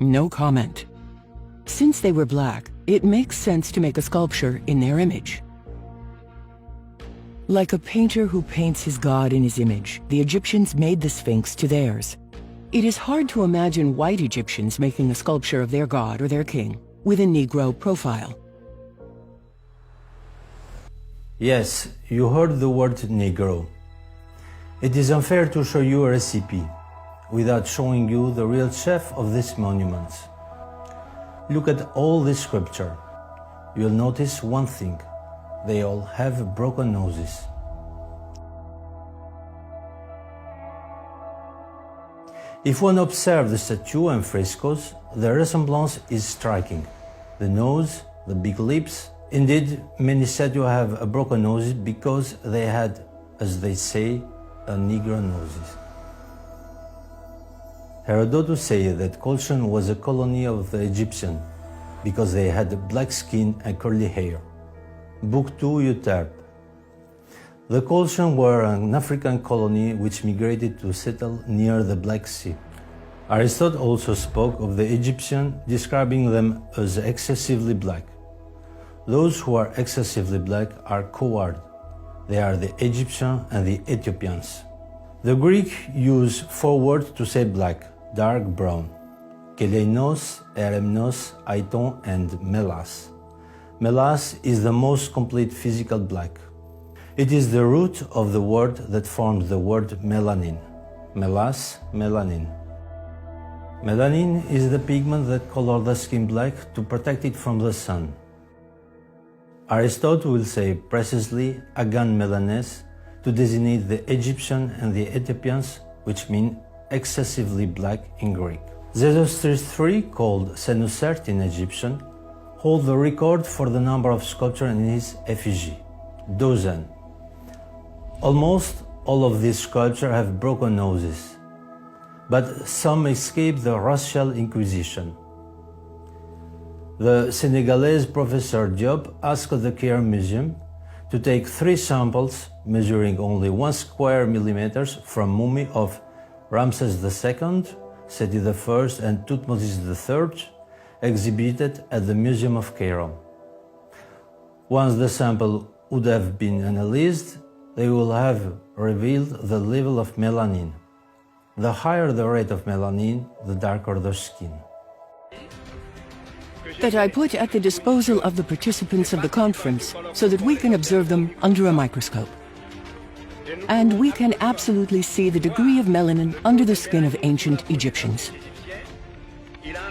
No comment. Since they were black, it makes sense to make a sculpture in their image. Like a painter who paints his god in his image, the Egyptians made the Sphinx to theirs. It is hard to imagine white Egyptians making a sculpture of their god or their king with a Negro profile. Yes, you heard the word Negro. It is unfair to show you a recipe without showing you the real chef of these monuments. Look at all this sculpture. You'll notice one thing. They all have broken noses. If one observes the statue and frescoes, the resemblance is striking. The nose, the big lips. Indeed, many statues have a broken nose because they had, as they say, a Negro noses. Herodotus said that Colchion was a colony of the Egyptians because they had black skin and curly hair. Book 2, Euterpe. The Colchians were an African colony which migrated to settle near the Black Sea. Aristotle also spoke of the Egyptians, describing them as excessively black. Those who are excessively black are cowards. They are the Egyptians and the Ethiopians. The Greek used 4 words to say black, dark brown: keleinos, eremnos, aiton, and melas. Melas is the most complete physical black. It is the root of the word that forms the word melanin. Melas, melanin. Melanin is the pigment that colors the skin black to protect it from the sun. Aristotle will say precisely agan melanes to designate the Egyptian and the Ethiopians, which mean excessively black in Greek. Xerxes III, called Senusert in Egyptian, holds the record for the number of sculptures in his effigy, 12. Almost all of these sculptures have broken noses, but some escape the racial inquisition. The Senegalese Professor Diop asked the Caire Museum to take 3 samples measuring only 1 square millimeters from mummy of Ramses II, Seti I, and Thutmose III, exhibited at the Museum of Cairo. Once the sample would have been analyzed, they will have revealed the level of melanin. The higher the rate of melanin, the darker the skin. That I put at the disposal of the participants of the conference so that we can observe them under a microscope. And we can absolutely see the degree of melanin under the skin of ancient Egyptians.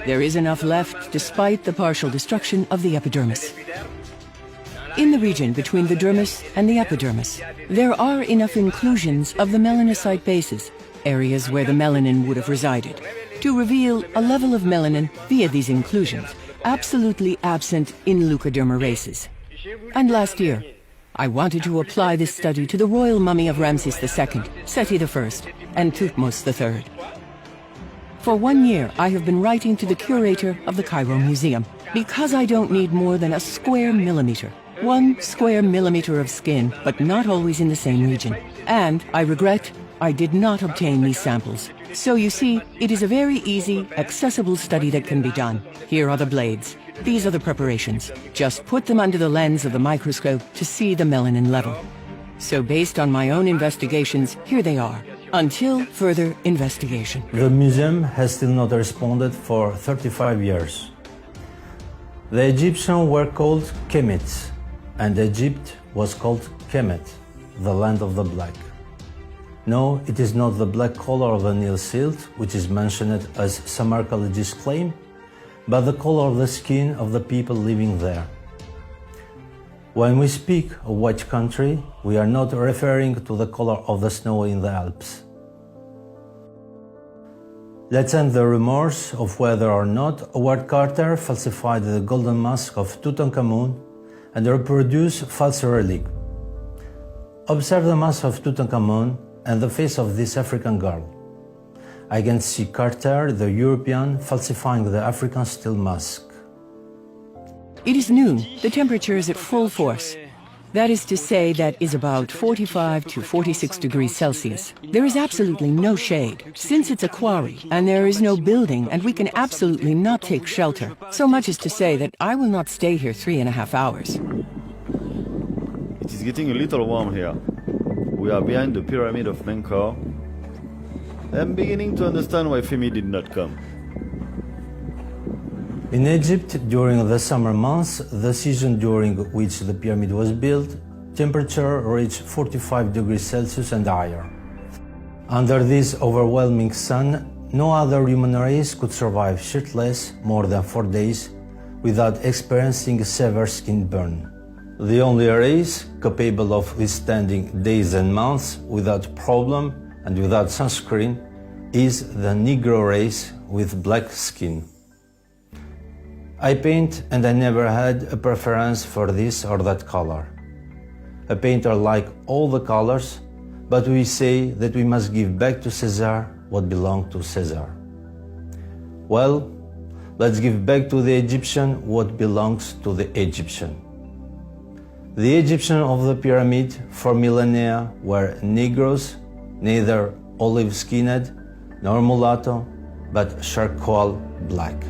There is enough left despite the partial destruction of the epidermis. In the region between the dermis and the epidermis, there are enough inclusions of the melanocyte bases, areas where the melanin would have resided, to reveal a level of melanin via these inclusions, absolutely absent in leucoderma races. And last year, I wanted to apply this study to the royal mummy of Ramses II, Seti I, and Thutmose III. For 1 year, I have been writing to the curator of the Cairo Museum because I don't need more than a square millimeter. 1 square millimeter of skin, but not always in the same region. And I regret I did not obtain these samples. So you see, it is a very easy, accessible study that can be done. Here are the blades. These are the preparations. Just put them under the lens of the microscope to see the melanin level. So based on my own investigations, here they are. Until further investigation. The museum has still not responded for 35 years. The Egyptians were called Kemits, and Egypt was called Kemet, the land of the black. No, it is not the black color of the Nile silt, which is mentioned as some archaeologists claim, but the color of the skin of the people living there. When we speak of white country, we are not referring to the color of the snow in the Alps. Let's end the rumors of whether or not Howard Carter falsified the golden mask of Tutankhamun and reproduced false relic. Observe the mask of Tutankhamun and the face of this African girl. I can see Carter, the European, falsifying the African steel mask. It is noon. The temperature is at full force. That is to say, that is about 45 to 46 degrees Celsius. There is absolutely no shade, since it's a quarry, and there is no building, and we can absolutely not take shelter. So much as to say that I will not stay here 3.5 hours. It is getting a little warm here. We are behind the pyramid of Menkaure. I'm beginning to understand why Femi did not come. In Egypt, during the summer months, the season during which the pyramid was built, temperature reached 45 degrees Celsius and higher. Under this overwhelming sun, no other human race could survive shirtless more than 4 days without experiencing a severe skin burn. The only race capable of withstanding days and months without problem and without sunscreen is the Negro race with black skin. I paint, and I never had a preference for this or that color. A painter likes all the colors, but we say that we must give back to Caesar what belonged to Caesar. Well, let's give back to the Egyptian what belongs to the Egyptian. The Egyptians of the pyramid for millennia were Negroes, neither olive-skinned nor mulatto, but charcoal black.